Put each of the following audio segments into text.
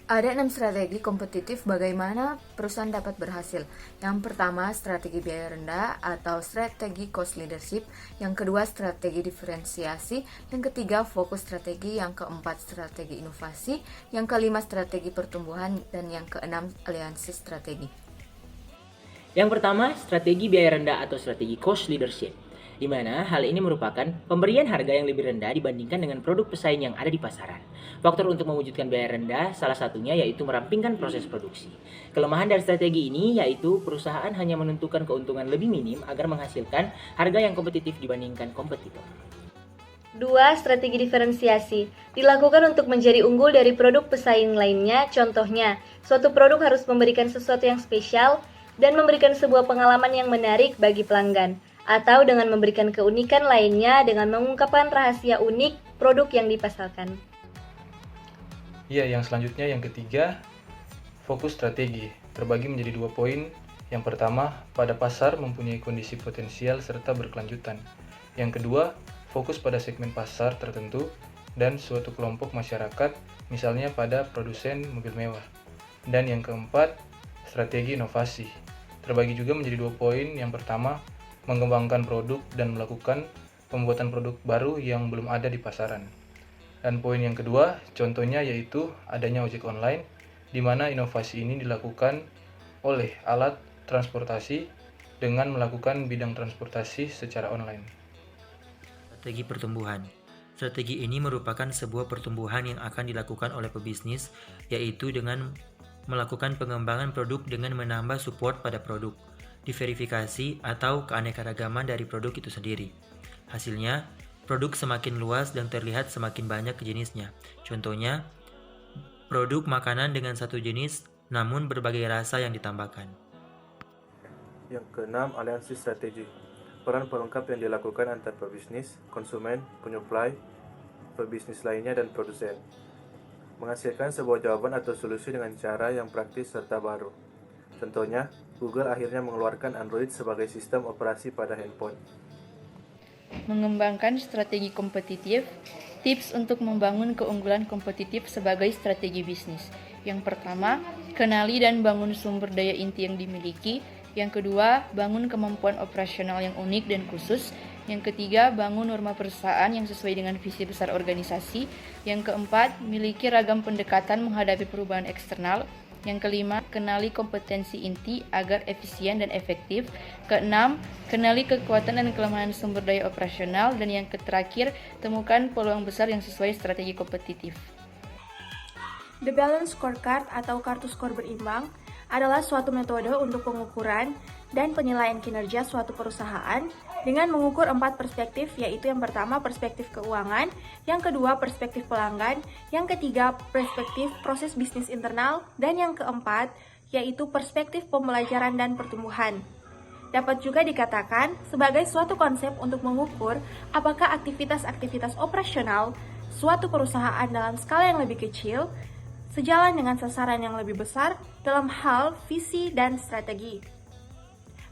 Ada 6 strategi kompetitif bagaimana perusahaan dapat berhasil. Yang pertama, strategi biaya rendah atau strategi cost leadership. Yang kedua, strategi diferensiasi. Yang ketiga, fokus strategi. Yang keempat, strategi inovasi. Yang kelima, strategi pertumbuhan. Dan yang keenam, aliansi strategi. Yang pertama, strategi biaya rendah atau strategi cost leadership, di mana hal ini merupakan pemberian harga yang lebih rendah dibandingkan dengan produk pesaing yang ada di pasaran. Faktor untuk mewujudkan biaya rendah salah satunya yaitu merampingkan proses produksi. Kelemahan dari strategi ini yaitu perusahaan hanya menentukan keuntungan lebih minim agar menghasilkan harga yang kompetitif dibandingkan kompetitor. 2. Strategi diferensiasi dilakukan untuk menjadi unggul dari produk pesaing lainnya. Contohnya, suatu produk harus memberikan sesuatu yang spesial dan memberikan sebuah pengalaman yang menarik bagi pelanggan, atau dengan memberikan keunikan lainnya dengan mengungkapkan rahasia unik produk yang dipasarkan. Ya, yang selanjutnya yang ketiga, fokus strategi terbagi menjadi 2 poin. Yang pertama, pada pasar mempunyai kondisi potensial serta berkelanjutan. Yang kedua, fokus pada segmen pasar tertentu dan suatu kelompok masyarakat, misalnya pada produsen mobil mewah. Dan yang keempat, strategi inovasi terbagi juga menjadi 2 poin. Yang pertama, mengembangkan produk dan melakukan pembuatan produk baru yang belum ada di pasaran. Dan poin yang kedua, contohnya yaitu adanya ojek online, di mana inovasi ini dilakukan oleh alat transportasi dengan melakukan bidang transportasi secara online. Strategi pertumbuhan. Strategi ini merupakan sebuah pertumbuhan yang akan dilakukan oleh pebisnis, yaitu dengan melakukan pengembangan produk dengan menambah support pada produk, diverifikasi atau keanekaragaman dari produk itu sendiri. Hasilnya, produk semakin luas dan terlihat semakin banyak jenisnya. Contohnya, produk makanan dengan satu jenis namun berbagai rasa yang ditambahkan. Yang keenam, aliansi strategi. Peran pelengkap yang dilakukan antar pebisnis, konsumen, penyuplai, pebisnis lainnya, dan produsen. Menghasilkan sebuah jawaban atau solusi dengan cara yang praktis serta baru. Contohnya, Google akhirnya mengeluarkan Android sebagai sistem operasi pada handphone. Mengembangkan strategi kompetitif, tips untuk membangun keunggulan kompetitif sebagai strategi bisnis. Yang pertama, kenali dan bangun sumber daya inti yang dimiliki. Yang kedua, bangun kemampuan operasional yang unik dan khusus. Yang ketiga, bangun norma perusahaan yang sesuai dengan visi besar organisasi. Yang keempat, miliki ragam pendekatan menghadapi perubahan eksternal. Yang kelima, kenali kompetensi inti agar efisien dan efektif. Keenam, kenali kekuatan dan kelemahan sumber daya operasional. Dan yang terakhir, temukan peluang besar yang sesuai strategi kompetitif. The Balance Scorecard atau kartu skor berimbang adalah suatu metode untuk pengukuran dan penilaian kinerja suatu perusahaan dengan mengukur 4 perspektif, yaitu yang pertama perspektif keuangan, yang kedua perspektif pelanggan, yang ketiga perspektif proses bisnis internal, dan yang keempat yaitu perspektif pembelajaran dan pertumbuhan. Dapat juga dikatakan sebagai suatu konsep untuk mengukur apakah aktivitas-aktivitas operasional suatu perusahaan dalam skala yang lebih kecil sejalan dengan sasaran yang lebih besar dalam hal visi dan strategi.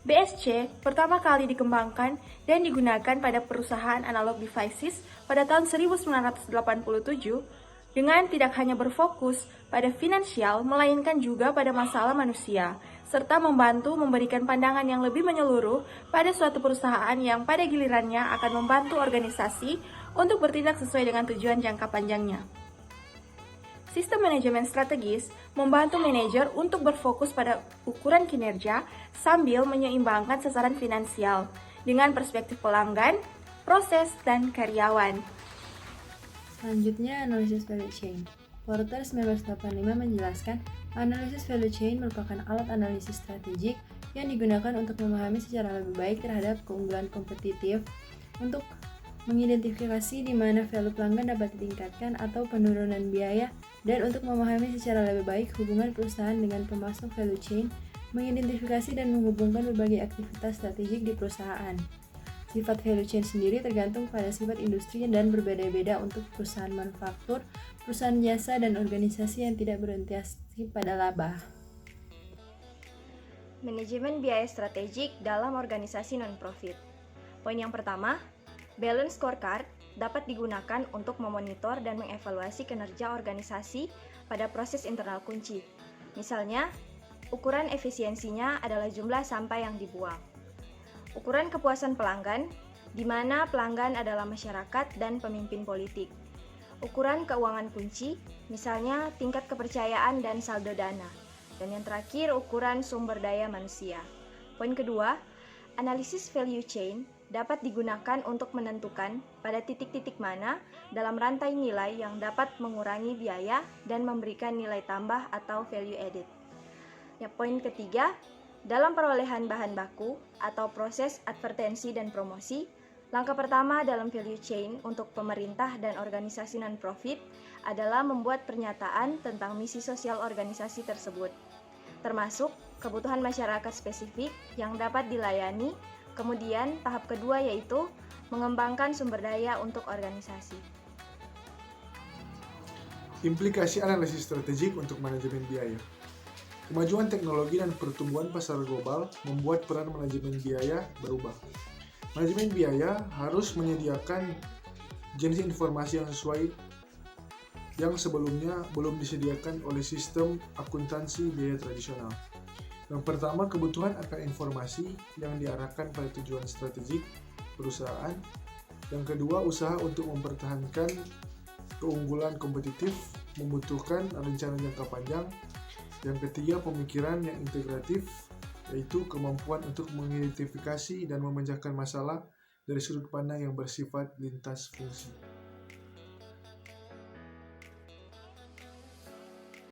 BSC pertama kali dikembangkan dan digunakan pada perusahaan Analog Devices pada tahun 1987 dengan tidak hanya berfokus pada finansial melainkan juga pada masalah manusia, serta membantu memberikan pandangan yang lebih menyeluruh pada suatu perusahaan yang pada gilirannya akan membantu organisasi untuk bertindak sesuai dengan tujuan jangka panjangnya. Sistem manajemen strategis membantu manajer untuk berfokus pada ukuran kinerja sambil menyeimbangkan sasaran finansial dengan perspektif pelanggan, proses, dan karyawan. Selanjutnya, analisis value chain. Porter 1985 menjelaskan, analisis value chain merupakan alat analisis strategik yang digunakan untuk memahami secara lebih baik terhadap keunggulan kompetitif untuk mengidentifikasi di mana value pelanggan dapat ditingkatkan atau penurunan biaya, dan untuk memahami secara lebih baik hubungan perusahaan dengan pemasok value chain, mengidentifikasi dan menghubungkan berbagai aktivitas strategik di perusahaan. Sifat value chain sendiri tergantung pada sifat industri dan berbeda-beda untuk perusahaan manufaktur, perusahaan jasa, dan organisasi yang tidak berorientasi pada laba. Manajemen biaya strategik dalam organisasi non-profit. Poin yang pertama, Balance Scorecard dapat digunakan untuk memonitor dan mengevaluasi kinerja organisasi pada proses internal kunci. Misalnya, ukuran efisiensinya adalah jumlah sampah yang dibuang. Ukuran kepuasan pelanggan, di mana pelanggan adalah masyarakat dan pemimpin politik. Ukuran keuangan kunci, misalnya tingkat kepercayaan dan saldo dana. Dan yang terakhir, ukuran sumber daya manusia. Poin kedua, analisis value chain dapat digunakan untuk menentukan pada titik-titik mana dalam rantai nilai yang dapat mengurangi biaya dan memberikan nilai tambah atau value added. Ya, poin ketiga, dalam perolehan bahan baku atau proses advertensi dan promosi, langkah pertama dalam value chain untuk pemerintah dan organisasi non-profit adalah membuat pernyataan tentang misi sosial organisasi tersebut, termasuk kebutuhan masyarakat spesifik yang dapat dilayani. Kemudian, tahap kedua yaitu mengembangkan sumber daya untuk organisasi. Implikasi analisis strategik untuk manajemen biaya. Kemajuan teknologi dan pertumbuhan pasar global membuat peran manajemen biaya berubah. Manajemen biaya harus menyediakan jenis informasi yang sesuai yang sebelumnya belum disediakan oleh sistem akuntansi biaya tradisional. Yang pertama, kebutuhan akan informasi yang diarahkan pada tujuan strategik perusahaan. Yang kedua, usaha untuk mempertahankan keunggulan kompetitif membutuhkan rencana jangka panjang. Yang ketiga, pemikiran yang integratif, yaitu kemampuan untuk mengidentifikasi dan memecahkan masalah dari sudut pandang yang bersifat lintas fungsi.